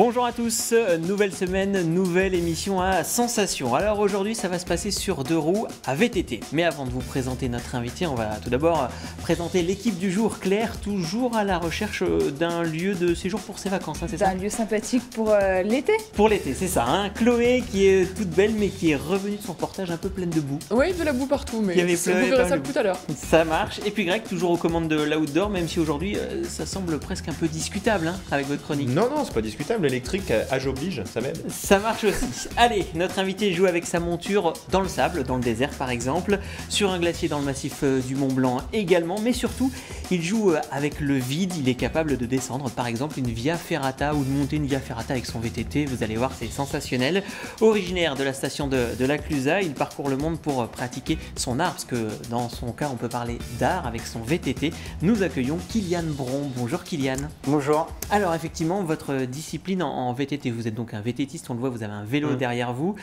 Bonjour à tous, nouvelle semaine, nouvelle émission à Sensation. Alors aujourd'hui ça va se passer sur deux roues à VTT. Mais avant de vous présenter notre invité, on va tout d'abord présenter l'équipe du jour. Claire, toujours à la recherche d'un lieu de séjour pour ses vacances, hein, c'est ça? Un lieu sympathique pour l'été. Pour l'été, c'est ça. Hein. Chloé qui est toute belle mais qui est revenue de son portage un peu pleine de boue. Oui, de la boue partout, mais Vous verrez ça tout à l'heure. Ça marche. Et puis Greg, toujours aux commandes de l'outdoor, même si aujourd'hui ça semble presque un peu discutable hein, avec votre chronique. Non, c'est pas discutable. L'électrique, âge oblige, ça m'aide. Ça marche aussi. Allez, notre invité joue avec sa monture dans le sable, dans le désert par exemple, sur un glacier dans le massif du Mont Blanc également, mais surtout, il joue avec le vide. Il est capable de descendre par exemple une Via Ferrata ou de monter une Via Ferrata avec son VTT. Vous allez voir, c'est sensationnel. Originaire de la station de la Clusaz, il parcourt le monde pour pratiquer son art, parce que dans son cas, on peut parler d'art avec son VTT. Nous accueillons Kylian Bron. Bonjour Kylian. Bonjour. Alors effectivement, votre discipline en VTT, vous êtes donc un VTTiste, on le voit, vous avez un vélo derrière vous.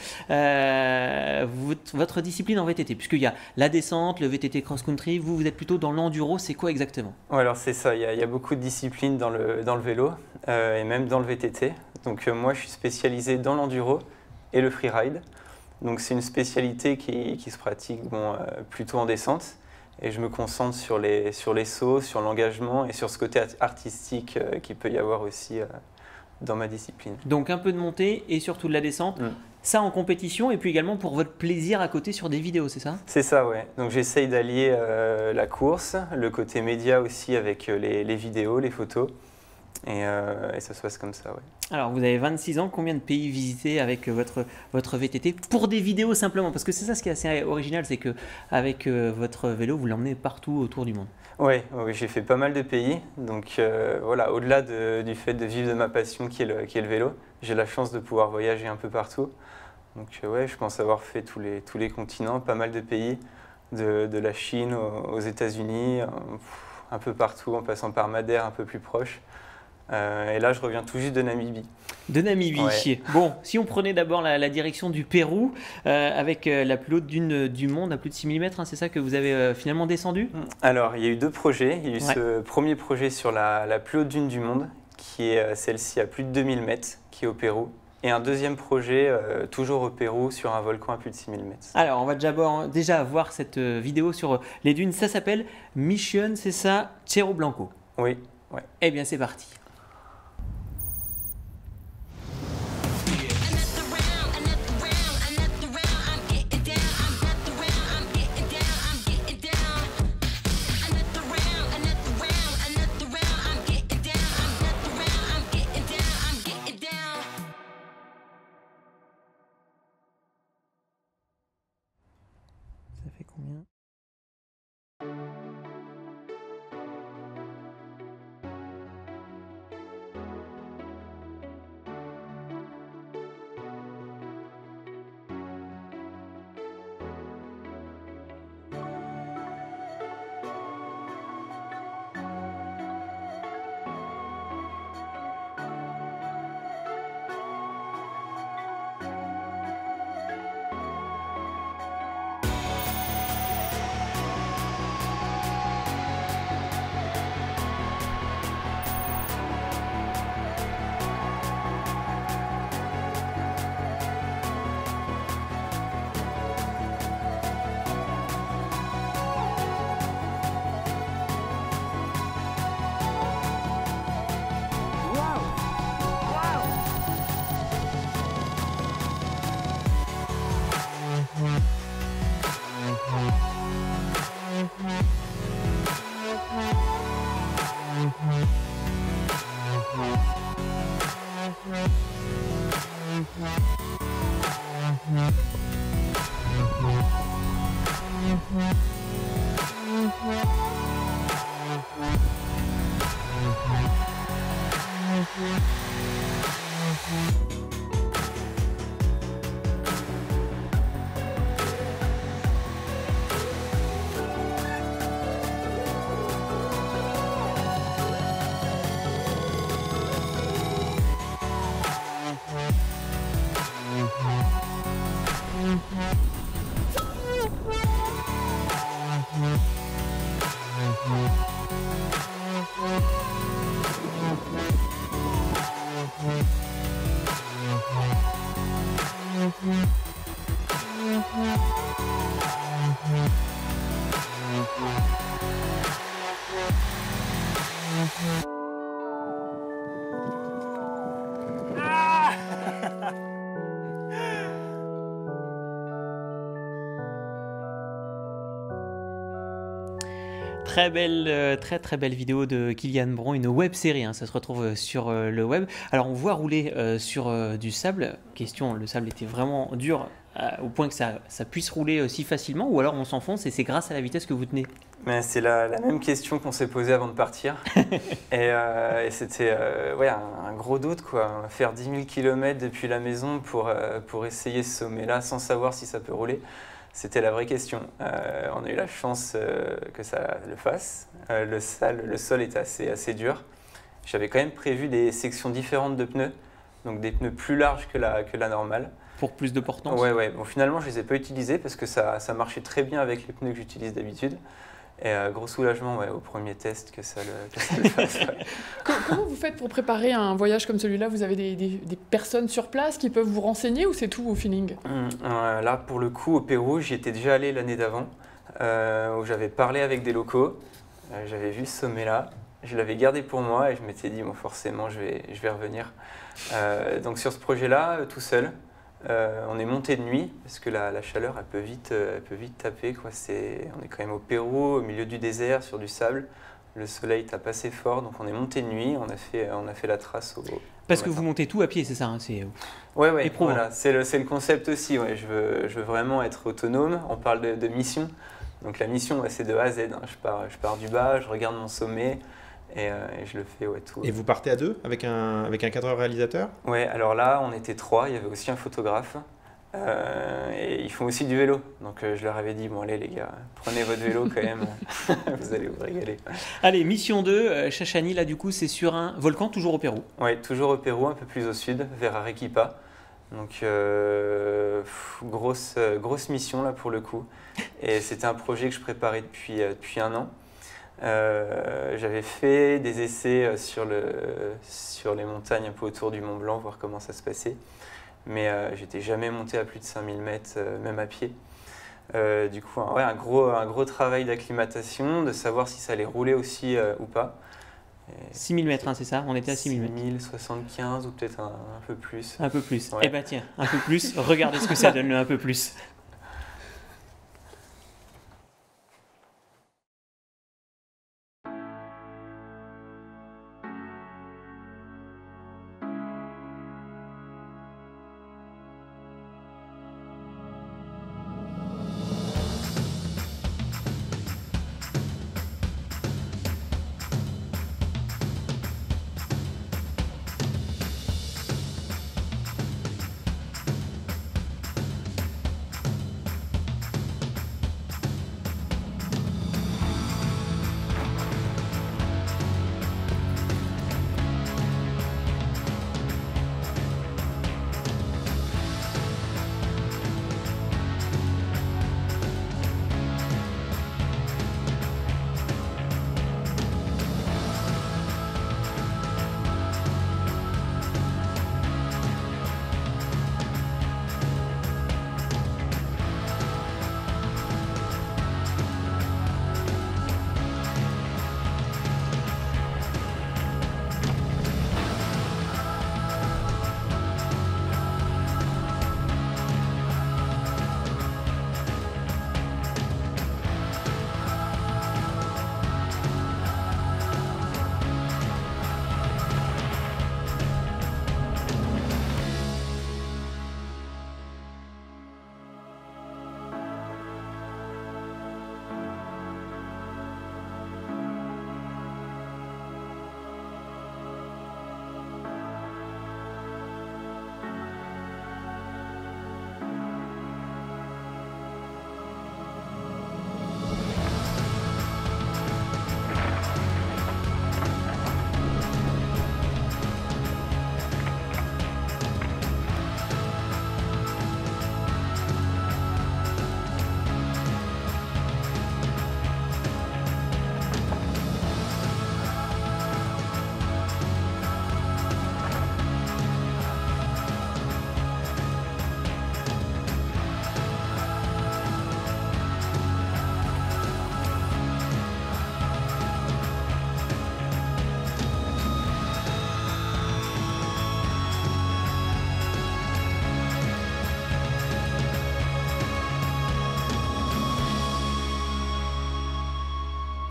Votre discipline en VTT, puisqu'il y a la descente, le VTT cross-country, vous êtes plutôt dans l'enduro, c'est quoi exactement? Ouais, alors c'est ça, il y a beaucoup de disciplines dans le vélo et même dans le VTT. Donc moi je suis spécialisé dans l'enduro et le freeride. Donc c'est une spécialité qui se pratique plutôt en descente. Et je me concentre sur les sauts, sur l'engagement et sur ce côté artistique qu'il peut y avoir aussi dans ma discipline. Donc un peu de montée et surtout de la descente, ça en compétition et puis également pour votre plaisir à côté sur des vidéos, c'est ça? C'est ça, ouais. Donc j'essaye d'allier la course, le côté média aussi avec les vidéos, les photos et ça se passe comme ça, ouais. Alors vous avez 26 ans, combien de pays visités avec votre VTT pour des vidéos simplement? Parce que c'est ça ce qui est assez original, c'est qu'avec votre vélo, vous l'emmenez partout autour du monde. Oui, j'ai fait pas mal de pays. Donc voilà, au-delà du fait de vivre de ma passion qui est le vélo, j'ai la chance de pouvoir voyager un peu partout. Donc ouais, je pense avoir fait tous les continents, pas mal de pays, de la Chine aux États-Unis, un peu partout, en passant par Madère, un peu plus proche. Et là, je reviens tout juste de Namibie. De Namibie. Ouais. Bon, si on prenait d'abord la direction du Pérou, avec la plus haute dune du monde, à plus de 6 mm, hein, c'est ça que vous avez finalement descendu? Alors, il y a eu deux projets. Il y a eu ce premier projet sur la plus haute dune du monde, qui est celle-ci à plus de 2000 mètres, qui est au Pérou. Et un deuxième projet, toujours au Pérou, sur un volcan à plus de 6000 mètres. Alors, on va déjà voir cette vidéo sur les dunes. Ça s'appelle Mission, c'est ça, Cerro Blanco. Oui. Ouais. Eh bien, c'est parti. Ça fait combien? Très belle, très belle vidéo de Kylian Bron, une web série, hein, ça se retrouve sur le web. Alors on voit rouler sur du sable. Question, le sable était vraiment dur au point que ça puisse rouler si facilement, ou alors on s'enfonce et c'est grâce à la vitesse que vous tenez? Mais c'est la même question qu'on s'est posée avant de partir. Et c'était un gros doute, quoi. Faire 10 000 km depuis la maison pour essayer ce sommet-là sans savoir si ça peut rouler. C'était la vraie question. On a eu la chance que ça le fasse. Le sol était assez dur. J'avais quand même prévu des sections différentes de pneus, donc des pneus plus larges que la normale. Pour plus de portance? Ouais. Bon, finalement, je ne les ai pas utilisés parce que ça marchait très bien avec les pneus que j'utilise d'habitude. Et gros soulagement au premier test que ça le fasse. Ouais. Comment vous faites pour préparer un voyage comme celui-là? Vous avez des personnes sur place qui peuvent vous renseigner ou c'est tout au feeling? Là, pour le coup, au Pérou, j'y étais déjà allé l'année d'avant, où j'avais parlé avec des locaux. J'avais vu ce sommet-là. Je l'avais gardé pour moi et je m'étais dit, bon, forcément, je vais revenir. Donc sur ce projet-là, tout seul, on est monté de nuit parce que la chaleur elle peut vite taper, quoi. On est quand même au Pérou, au milieu du désert, sur du sable. Le soleil tape assez fort, donc on est monté de nuit. On a fait la trace Parce que vous montez tout à pied, c'est ça, hein, c'est éprouvant. Voilà, c'est le concept aussi. Ouais. Je veux vraiment être autonome. On parle de mission. Donc la mission, c'est de A à Z. Hein. Je pars du bas, je regarde mon sommet. Et je le fais tout. Et vous partez à deux avec un cadreur réalisateur? Ouais, alors là, on était 3, il y avait aussi un photographe. Et ils font aussi du vélo. Donc je leur avais dit, bon allez les gars, prenez votre vélo quand même, vous allez vous régaler. Allez, mission 2, Chachani, là du coup c'est sur un volcan, toujours au Pérou? Ouais, toujours au Pérou, un peu plus au sud, vers Arequipa. Donc grosse mission là pour le coup. Et c'était un projet que je préparais depuis 1 an. J'avais fait des essais sur les montagnes un peu autour du Mont Blanc, voir comment ça se passait. Mais j'étais jamais monté à plus de 5000 mètres, même à pied. Du coup, un gros travail d'acclimatation, de savoir si ça allait rouler aussi ou pas. 6000 mètres, hein, c'est ça? On était à 6000 mètres. 6075 ou peut-être un peu plus. Un peu plus. Ouais. Eh ben tiens, un peu plus. Regardez ce que ça donne, le un peu plus.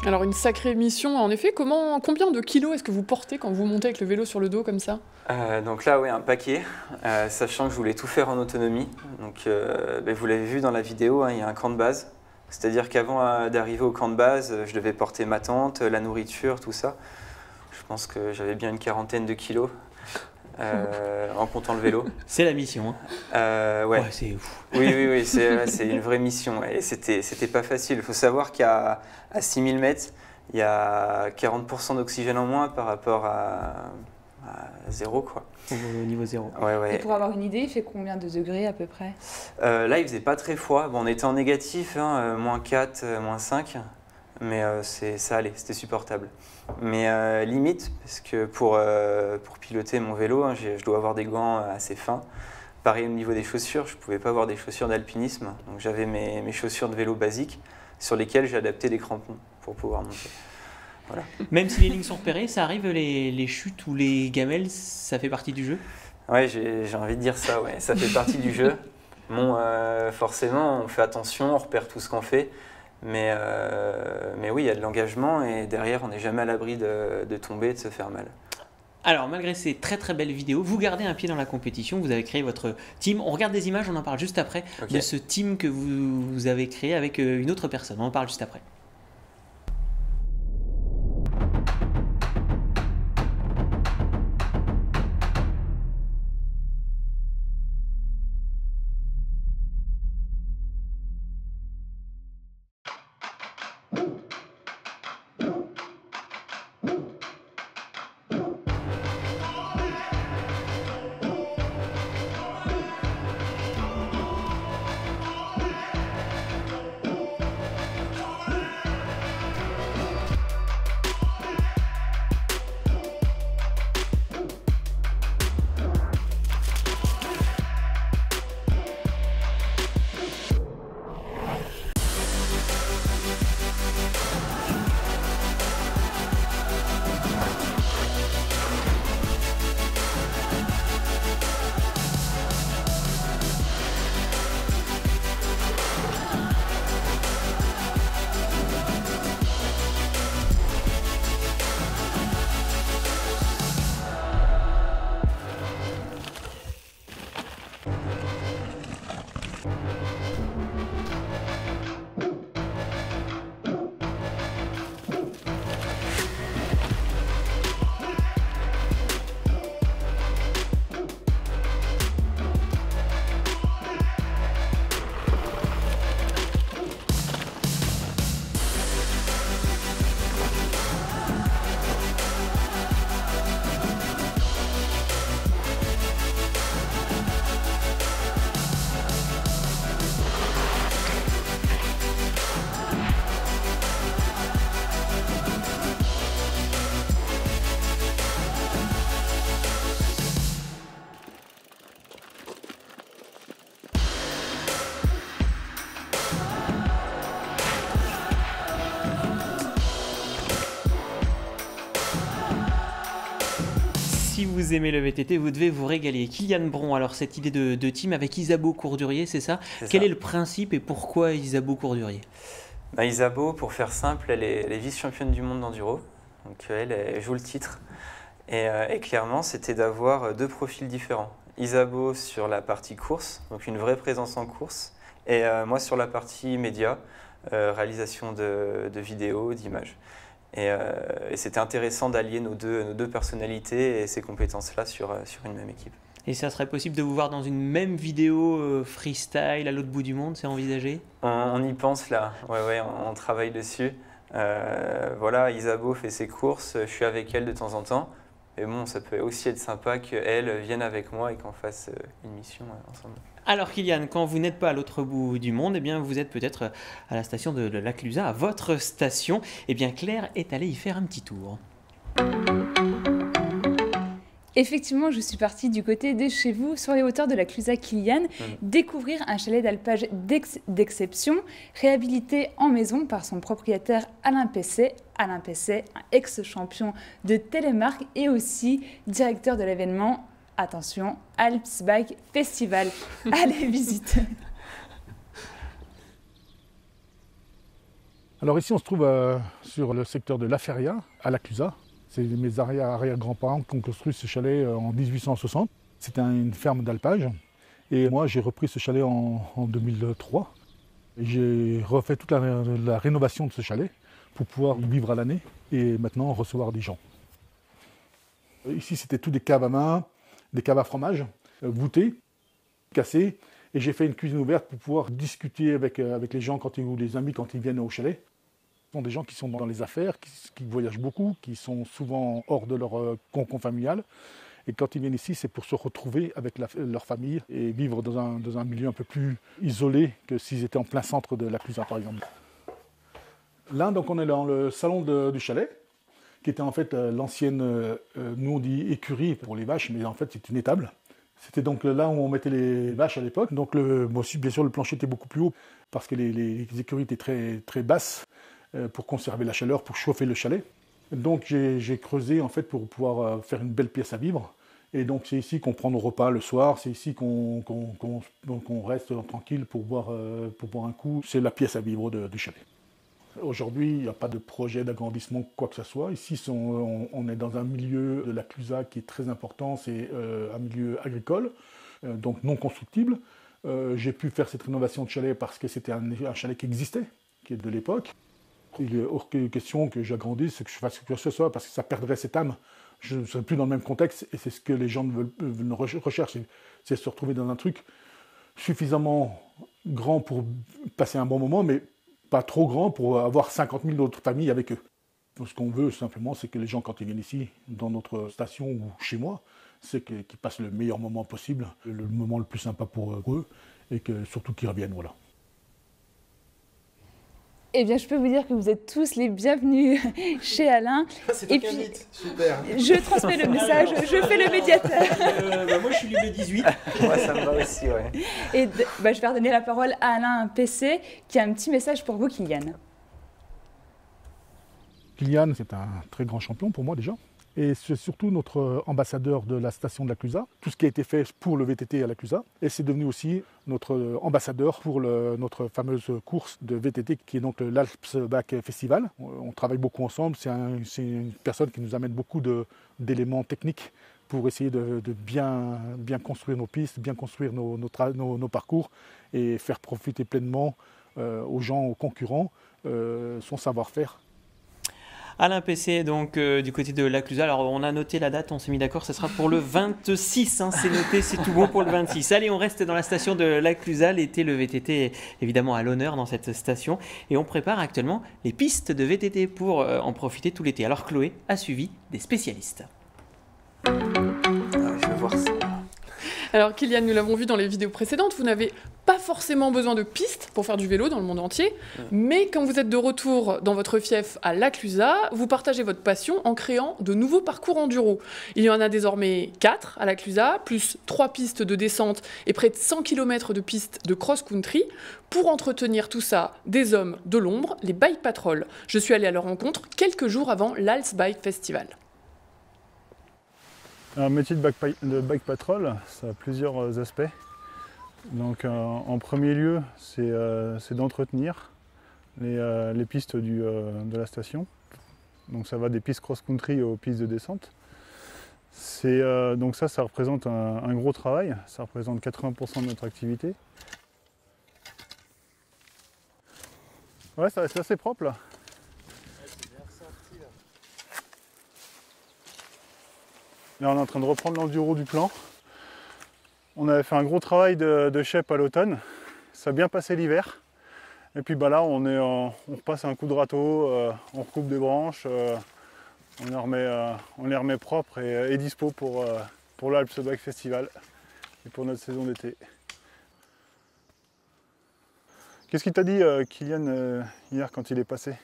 Alors une sacrée mission, en effet. Combien de kilos est-ce que vous portez quand vous montez avec le vélo sur le dos comme ça? Donc là, oui, un paquet, sachant que je voulais tout faire en autonomie. Donc, vous l'avez vu dans la vidéo, hein, il y a un camp de base. C'est-à-dire qu'avant d'arriver au camp de base, je devais porter ma tente, la nourriture, tout ça. Je pense que j'avais bien une 40aine de kilos en comptant le vélo. C'est la mission. Ouais. C'est ouf. Oui, c'est une vraie mission. Et c'était pas facile. Il faut savoir qu'à 6000 mètres, il y a 40% d'oxygène en moins par rapport à zéro, quoi. Au niveau zéro. Ouais. Et pour avoir une idée, il fait combien de degrés à peu près? Là, il faisait pas très froid. Bon, on était en négatif, hein, -4, -5. Mais ça allait, c'était supportable. Mais limite, parce que pour piloter mon vélo, hein, je dois avoir des gants assez fins. Pareil au niveau des chaussures, je ne pouvais pas avoir des chaussures d'alpinisme. Donc j'avais mes chaussures de vélo basiques sur lesquelles j'ai adapté des crampons pour pouvoir monter. Voilà. Même si les lignes sont repérées, ça arrive, les chutes ou les gamelles, ça fait partie du jeu? Ouais, j'ai envie de dire ça, ouais. Ça fait partie du jeu. Bon, forcément, on fait attention, on repère tout ce qu'on fait. Mais oui, il y a de l'engagement et derrière, on n'est jamais à l'abri de tomber et de se faire mal. Alors, malgré ces très très belles vidéos, vous gardez un pied dans la compétition, vous avez créé votre team. On regarde des images, on en parle juste après, de ce team que vous avez créé avec une autre personne. On en parle juste après. Si vous aimez le VTT, vous devez vous régaler. Kylian Bron, alors cette idée de team avec Isabeau Courdurier, c'est ça? Quel est le principe et pourquoi Isabeau Courdurier? Isabeau, pour faire simple, elle est vice-championne du monde d'enduro. Donc elle joue le titre. Et clairement, c'était d'avoir deux profils différents. Isabeau sur la partie course, donc une vraie présence en course. Et moi sur la partie média, réalisation de vidéos, d'images. Et c'était intéressant d'allier nos deux personnalités et ces compétences-là sur une même équipe. Et ça serait possible de vous voir dans une même vidéo freestyle à l'autre bout du monde, c'est envisagé? On y pense là, ouais, on travaille dessus. Voilà, Isabeau fait ses courses, je suis avec elle de temps en temps. Et bon, ça peut aussi être sympa qu'elle vienne avec moi et qu'on fasse une mission ensemble. Alors Kylian, quand vous n'êtes pas à l'autre bout du monde, eh bien vous êtes peut-être à la station de la Clusaz, à votre station. Eh bien Claire est allée y faire un petit tour. Effectivement, je suis partie du côté de chez vous, sur les hauteurs de la Clusaz Kylian, découvrir un chalet d'alpage d'exception, réhabilité en maison par son propriétaire Alain Pesset. Alain Pesset, un ex-champion de télémarque et aussi directeur de l'événement, attention, Alps Bike Festival. Allez, visite. Alors ici, on se trouve sur le secteur de La Feria, à La Clusaz. C'est mes arrière-grands-parents qui ont construit ce chalet en 1860. C'était une ferme d'alpage. Et moi, j'ai repris ce chalet en 2003. J'ai refait toute la rénovation de ce chalet pour pouvoir y vivre à l'année et maintenant recevoir des gens. Ici, c'était tout des caves à main, des caves à fromage, voûtées, cassées. Et j'ai fait une cuisine ouverte pour pouvoir discuter avec les gens ou les amis quand ils viennent au chalet. Ce sont des gens qui sont dans les affaires, qui voyagent beaucoup, qui sont souvent hors de leur cocon familial. Et quand ils viennent ici, c'est pour se retrouver avec leur famille et vivre dans un milieu un peu plus isolé que s'ils étaient en plein centre de La Clusaz, par exemple. Là, donc, on est dans le salon du chalet, qui était en fait l'ancienne, nous on dit écurie pour les vaches, mais en fait c'est une étable. C'était donc là où on mettait les vaches à l'époque. Donc bien sûr le plancher était beaucoup plus haut parce que les écuries étaient très, très basses pour conserver la chaleur, pour chauffer le chalet. Donc j'ai creusé en fait pour pouvoir faire une belle pièce à vivre. Et donc c'est ici qu'on prend nos repas le soir, c'est ici qu'on reste tranquille pour boire un coup. C'est la pièce à vivre du chalet. Aujourd'hui, il n'y a pas de projet d'agrandissement, quoi que ce soit. Ici, on est dans un milieu de La Clusaz qui est très important, c'est un milieu agricole, donc non constructible. J'ai pu faire cette rénovation de chalet parce que c'était un chalet qui existait, qui est de l'époque. Il est hors question que j'agrandisse, que je fasse quoi que ce soit, parce que ça perdrait cette âme. Je ne serais plus dans le même contexte, et c'est ce que les gens recherchent, c'est se retrouver dans un truc suffisamment grand pour passer un bon moment, mais pas trop grand pour avoir 50 000 autres familles avec eux. Donc, ce qu'on veut simplement, c'est que les gens, quand ils viennent ici, dans notre station ou chez moi, c'est qu'ils passent le meilleur moment possible, le moment le plus sympa pour eux, et que surtout qu'ils reviennent, voilà. Eh bien, je peux vous dire que vous êtes tous les bienvenus chez Alain. C'est toi qui invites, super. Je transmets le message, je fais le médiateur. Moi, je suis le 18. Moi, ça me va aussi, ouais. Et je vais redonner la parole à Alain PC, qui a un petit message pour vous, Kylian. Kylian, c'est un très grand champion pour moi déjà. Et c'est surtout notre ambassadeur de la station de La Clusaz, tout ce qui a été fait pour le VTT à La Clusaz. Et c'est devenu aussi notre ambassadeur pour notre fameuse course de VTT qui est donc l'Alps Bike Festival. On travaille beaucoup ensemble, c'est une personne qui nous amène beaucoup d'éléments techniques pour essayer de bien construire nos pistes, bien construire nos parcours et faire profiter pleinement aux gens, aux concurrents, son savoir-faire. Alain PC, donc du côté de La Clusaz. Alors on a noté la date, on s'est mis d'accord, ça sera pour le 26, hein, c'est noté, c'est tout bon pour le 26. Allez, on reste dans la station de La Clusaz. L'été, le VTT est évidemment à l'honneur dans cette station. Et on prépare actuellement les pistes de VTT pour en profiter tout l'été. Alors Chloé a suivi des spécialistes. Ah, je vais voir ça. Alors Kylian, nous l'avons vu dans les vidéos précédentes, vous n'avez pas forcément besoin de pistes pour faire du vélo dans le monde entier, mais quand vous êtes de retour dans votre fief à La Clusaz, vous partagez votre passion en créant de nouveaux parcours enduro. Il y en a désormais 4 à La Clusaz, plus 3 pistes de descente et près de 100 km de pistes de cross-country. Pour entretenir tout ça, des hommes de l'ombre, les Bike Patrol. Je suis allée à leur rencontre quelques jours avant l'Alps Bike Festival. Un métier de bike patrol, ça a plusieurs aspects. Donc en premier lieu, c'est d'entretenir les pistes de la station. Donc ça va des pistes cross-country aux pistes de descente. Donc ça représente un gros travail, ça représente 80% de notre activité. Ouais, ça reste assez propre là. Là, on est en train de reprendre l'enduro du plan. On avait fait un gros travail de shape à l'automne. Ça a bien passé l'hiver. Et puis là, on repasse un coup de râteau, on recoupe des branches, on les remet propres et dispo pour l'Alps Bike Festival et pour notre saison d'été. Qu'est-ce qu'il t'a dit, Kylian, hier quand il est passé?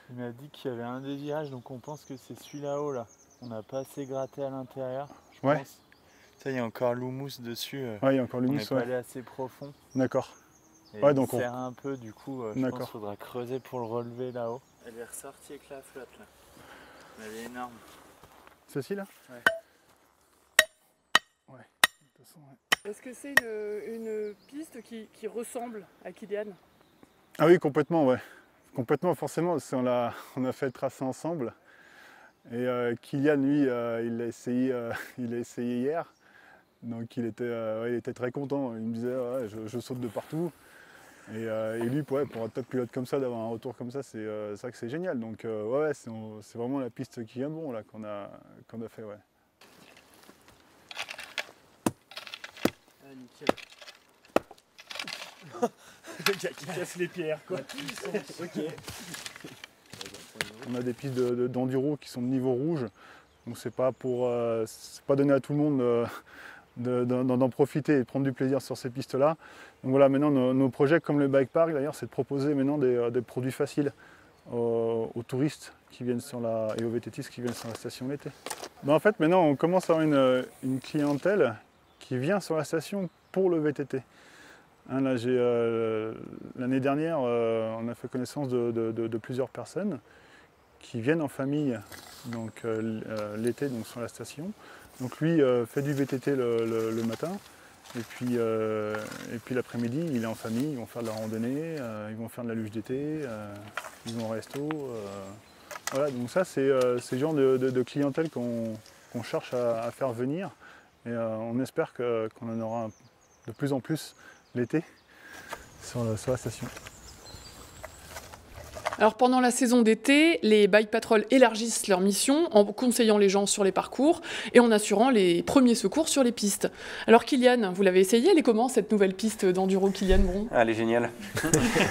Il m'a dit qu'il y avait un des virages, donc on pense que c'est celui-là haut là. On n'a pas assez gratté à l'intérieur, je pense. Ça, il y a encore l'houmous dessus. Ouais, il y a encore l'houmous. On n'est pas allé assez profond. D'accord. Et ouais, il donc serre un peu, du coup, je pense qu'il faudra creuser pour le relever là-haut. Elle est ressortie avec la flotte là. Elle est énorme. Celle-ci là? Ouais. Ouais. De toute façon, ouais. Est-ce que c'est une piste qui ressemble à Kylian? Ah oui, complètement, ouais. Complètement, forcément, on a fait le tracé ensemble. Et Kylian, lui, il l'a essayé hier. Donc il était très content. Il me disait ouais, je saute de partout. Et lui, pour un top pilote comme ça, d'avoir un retour comme ça, c'est vrai que c'est génial. Donc ouais, c'est vraiment la piste qui vient bon là qu'on a fait. Ouais. Ah, nickel. Le gars qui casse les pierres, quoi. Ok. On a des pistes d'enduro qui sont de niveau rouge. Donc c'est pas donné à tout le monde d'en profiter et de prendre du plaisir sur ces pistes-là. Donc voilà, maintenant nos projets comme le bike park d'ailleurs, c'est de proposer maintenant des produits faciles aux touristes qui viennent et aux VTTistes qui viennent sur la station l'été. Ben en fait maintenant on commence à avoir une clientèle qui vient sur la station pour le VTT. Hein, là, l'année dernière, on a fait connaissance de plusieurs personnes qui viennent en famille donc, l'été donc, sur la station. Donc lui fait du VTT le matin et puis l'après-midi il est en famille, ils vont faire de la randonnée, ils vont faire de la luge d'été, ils vont au resto. Voilà, donc ça c'est le genre de clientèle qu'on cherche à faire venir et on espère qu'on en aura de plus en plus l'été sur la station. Alors pendant la saison d'été, les Bike Patrol élargissent leur mission en conseillant les gens sur les parcours et en assurant les premiers secours sur les pistes. Alors Kylian, vous l'avez essayé, elle est comment cette nouvelle piste d'enduro Kylian Bron? Elle est géniale.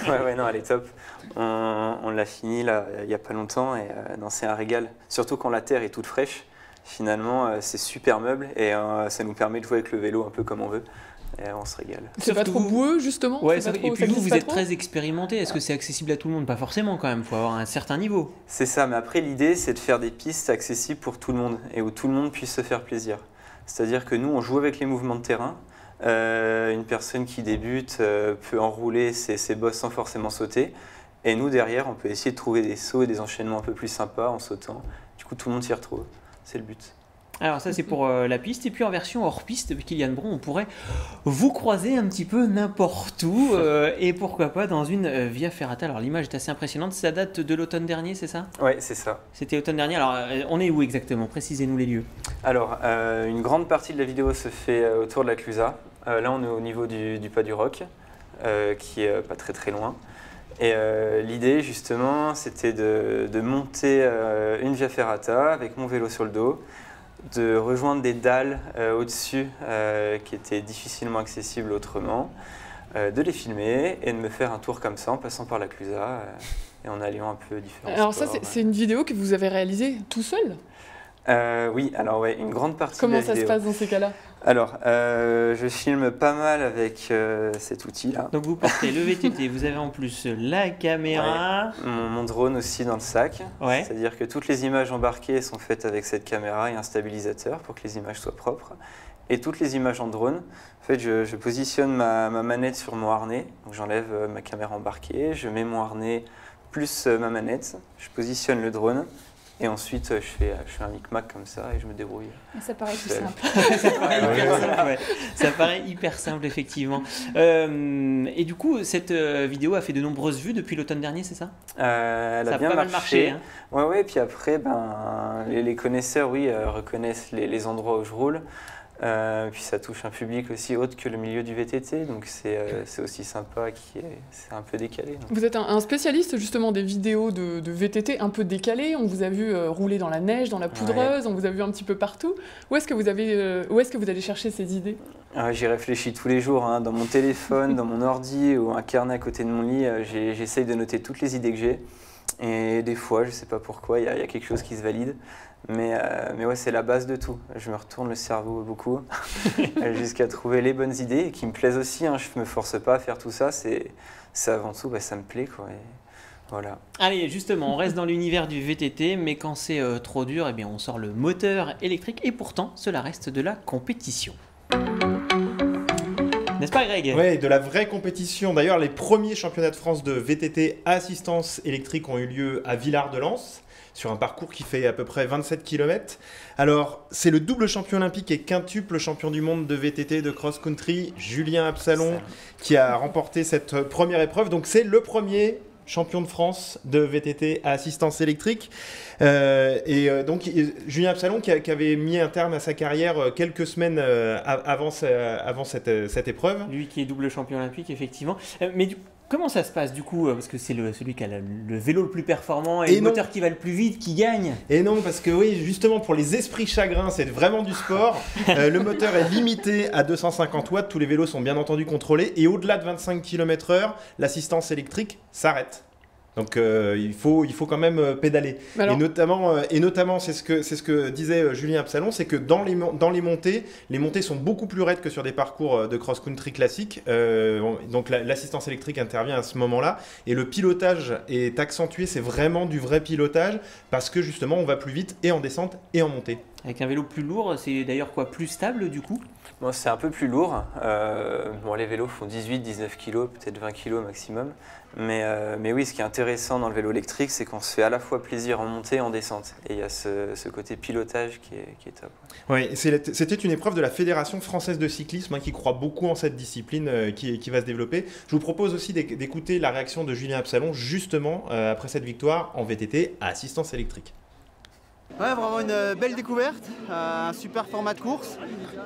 ouais, non, elle est top. On l'a fini là il n'y a pas longtemps et non, c'est un régal. Surtout quand la terre est toute fraîche. Finalement, c'est super meuble et ça nous permet de jouer avec le vélo un peu comme on veut. Et on se régale. C'est pas trop boueux justement? Ouais, et puis vous êtes très expérimenté. Est-ce que c'est accessible à tout le monde? Pas forcément quand même, il faut avoir un certain niveau. C'est ça, mais après l'idée c'est de faire des pistes accessibles pour tout le monde et où tout le monde puisse se faire plaisir. C'est-à-dire que nous on joue avec les mouvements de terrain. Une personne qui débute peut enrouler ses bosses sans forcément sauter. Et nous derrière on peut essayer de trouver des sauts et des enchaînements un peu plus sympas en sautant. Du coup tout le monde s'y retrouve. C'est le but. Alors ça c'est pour la piste, et puis en version hors piste, Kylian Bron, on pourrait vous croiser un petit peu n'importe où, et pourquoi pas dans une Via Ferrata. Alors l'image est assez impressionnante, ça date de l'automne dernier, c'est ça? Oui, c'est ça. C'était l'automne dernier, alors on est où exactement? Précisez-nous les lieux. Alors une grande partie de la vidéo se fait autour de la Clusaz. Là on est au niveau du Pas du Roc, qui est pas très très loin. Et l'idée justement c'était de monter une Via Ferrata avec mon vélo sur le dos, de rejoindre des dalles au-dessus qui étaient difficilement accessibles autrement, de les filmer et de me faire un tour comme ça en passant par la Clusaz et en alliant un peu différents Alors sports. ça c'est une vidéo que vous avez réalisée tout seul? Oui, alors ouais, une grande partie Comment de la vidéo. Comment ça se passe dans ces cas-là? Alors, je filme pas mal avec cet outil-là. Donc vous portez le VTT, vous avez en plus la caméra. Ouais. Mon drone aussi dans le sac. Ouais. C'est-à-dire que toutes les images embarquées sont faites avec cette caméra et un stabilisateur pour que les images soient propres. Et toutes les images en drone, en fait, je positionne ma manette sur mon harnais. Donc j'enlève ma caméra embarquée, je mets mon harnais plus ma manette, je positionne le drone. Et ensuite, je fais un micmac comme ça et je me débrouille. Ça paraît tout simple. Ça paraît hyper simple, effectivement. Et du coup, cette vidéo a fait de nombreuses vues depuis l'automne dernier, c'est ça? Elle a bien marché. Hein. Ouais, puis après, les connaisseurs, oui, reconnaissent les endroits où je roule. Puis ça touche un public aussi autre que le milieu du VTT, donc c'est aussi sympa, c'est un peu décalé. Donc. Vous êtes un spécialiste justement des vidéos de VTT un peu décalées. On vous a vu rouler dans la neige, dans la poudreuse, on vous a vu un petit peu partout. Où est-ce que vous allez chercher ces idées? J'y réfléchis tous les jours, hein, dans mon téléphone, dans mon ordi ou un carnet à côté de mon lit. J'essaye de noter toutes les idées que j'ai. Et des fois, je ne sais pas pourquoi, il y a quelque chose qui se valide. Mais ouais, c'est la base de tout. Je me retourne le cerveau beaucoup jusqu'à trouver les bonnes idées et qui me plaisent aussi. Hein. Je ne me force pas à faire tout ça. C'est avant tout, ça me plaît, quoi. Et voilà. Allez, justement, on reste dans l'univers du VTT, mais quand c'est trop dur, eh bien, on sort le moteur électrique. Et pourtant, cela reste de la compétition. N'est-ce pas, Greg? Oui, de la vraie compétition. D'ailleurs, les premiers championnats de France de VTT à assistance électrique ont eu lieu à Villard-de-Lans, sur un parcours qui fait à peu près 27 km. Alors, c'est le double champion olympique et quintuple champion du monde de VTT de cross-country, Julien Absalon, qui a remporté cette première épreuve. Donc, c'est le premier champion de France de VTT à assistance électrique. Donc Julien Absalon qui avait mis un terme à sa carrière quelques semaines avant cette épreuve. Lui qui est double champion olympique, effectivement. Comment ça se passe du coup? Parce que c'est celui qui a le vélo le plus performant et le moteur qui va le plus vite qui gagne. Et non, parce que oui, justement pour les esprits chagrins, c'est vraiment du sport. Le moteur est limité à 250 watts, tous les vélos sont bien entendu contrôlés et au-delà de 25 km/h, l'assistance électrique s'arrête. Donc il faut quand même pédaler. Alors, et notamment c'est ce que disait Julien Absalon, c'est que dans les montées sont beaucoup plus raides que sur des parcours de cross-country classiques. Donc l'assistance électrique intervient à ce moment-là et le pilotage est accentué, c'est vraiment du vrai pilotage parce que justement on va plus vite et en descente et en montée. Avec un vélo plus lourd, c'est d'ailleurs quoi, plus stable du coup? Bon, c'est un peu plus lourd. Les vélos font 18-19 kg, peut-être 20 kg maximum. Mais oui, ce qui est intéressant dans le vélo électrique, c'est qu'on se fait à la fois plaisir en montée et en descente. Et il y a ce côté pilotage qui est top. Oui, c'était une épreuve de la Fédération française de cyclisme qui croit beaucoup en cette discipline qui va se développer. Je vous propose aussi d'écouter la réaction de Julien Absalon justement après cette victoire en VTT à assistance électrique. Ouais, vraiment une belle découverte, un super format de course.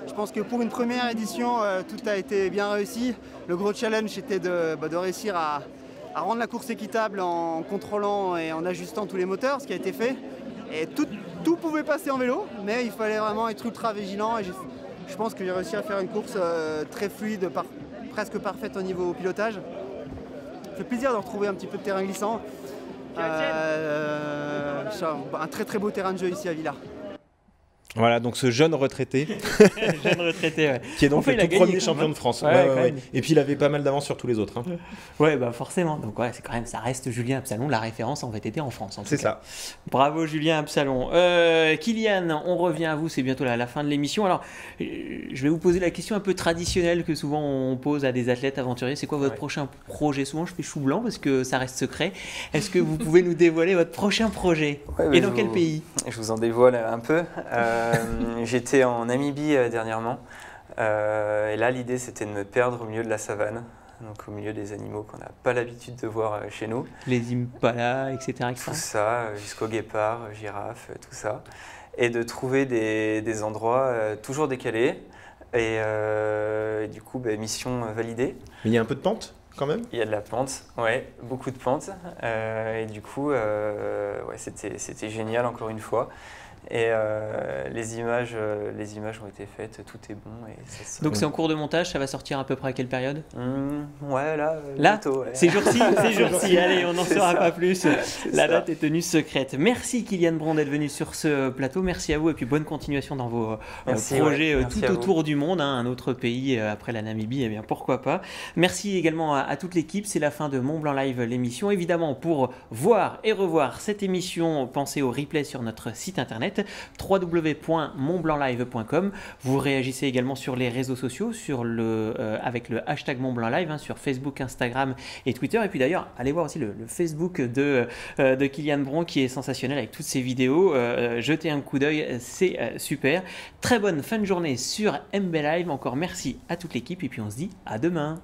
Je pense que pour une première édition, tout a été bien réussi. Le gros challenge était de réussir à rendre la course équitable en contrôlant et en ajustant tous les moteurs, ce qui a été fait. Et tout pouvait passer en vélo, mais il fallait vraiment être ultra vigilant. Et je pense que j'ai réussi à faire une course très fluide, presque parfaite au niveau pilotage. Ça fait plaisir de retrouver un petit peu de terrain glissant. Un très très beau terrain de jeu ici à Villars. Voilà, donc ce jeune retraité, qui est donc le tout premier champion de France. Ouais. Et puis il avait pas mal d'avance sur tous les autres. Hein. Ouais, bah forcément. Donc ouais, c'est quand même, ça reste Julien Absalon, la référence en VTT en France. C'est ça. Bravo Julien Absalon. Kylian, on revient à vous, c'est bientôt la fin de l'émission. Alors, je vais vous poser la question un peu traditionnelle que souvent on pose à des athlètes aventuriers. C'est quoi votre prochain projet? Souvent je fais chou blanc parce que ça reste secret. Est-ce que vous pouvez nous dévoiler votre prochain projet? Et dans quel pays? Je vous en dévoile un peu. J'étais en Namibie dernièrement et là l'idée c'était de me perdre au milieu de la savane, donc au milieu des animaux qu'on n'a pas l'habitude de voir chez nous. Les impalas, etc. Tout ça, jusqu'aux guépards, girafes, tout ça. Et de trouver des endroits toujours décalés et du coup mission validée. Mais il y a un peu de pente quand même? Il y a de la pente, ouais, beaucoup de pente et du coup c'était génial encore une fois. Et les images ont été faites, tout est bon. Et donc c'est en cours de montage, ça va sortir à peu près à quelle période? Ouais, là bientôt, ouais. Ces jours-ci, allez, on n'en saura pas plus. La date est tenue secrète. Merci Kylian Bron d'être venu sur ce plateau, merci à vous et puis bonne continuation dans vos projets tout autour du monde, un autre pays après la Namibie, eh bien pourquoi pas. Merci également à toute l'équipe, c'est la fin de Mont Blanc Live, l'émission. Évidemment, pour voir et revoir cette émission, pensez au replay sur notre site internet www.montblanclive.com. Vous réagissez également sur les réseaux sociaux avec le hashtag MontBlancLive sur Facebook, Instagram et Twitter. Et puis d'ailleurs, allez voir aussi le Facebook de Kylian Bron qui est sensationnel avec toutes ses vidéos. Jetez un coup d'œil, c'est super. Très bonne fin de journée sur MB Live. Encore merci à toute l'équipe et puis on se dit à demain.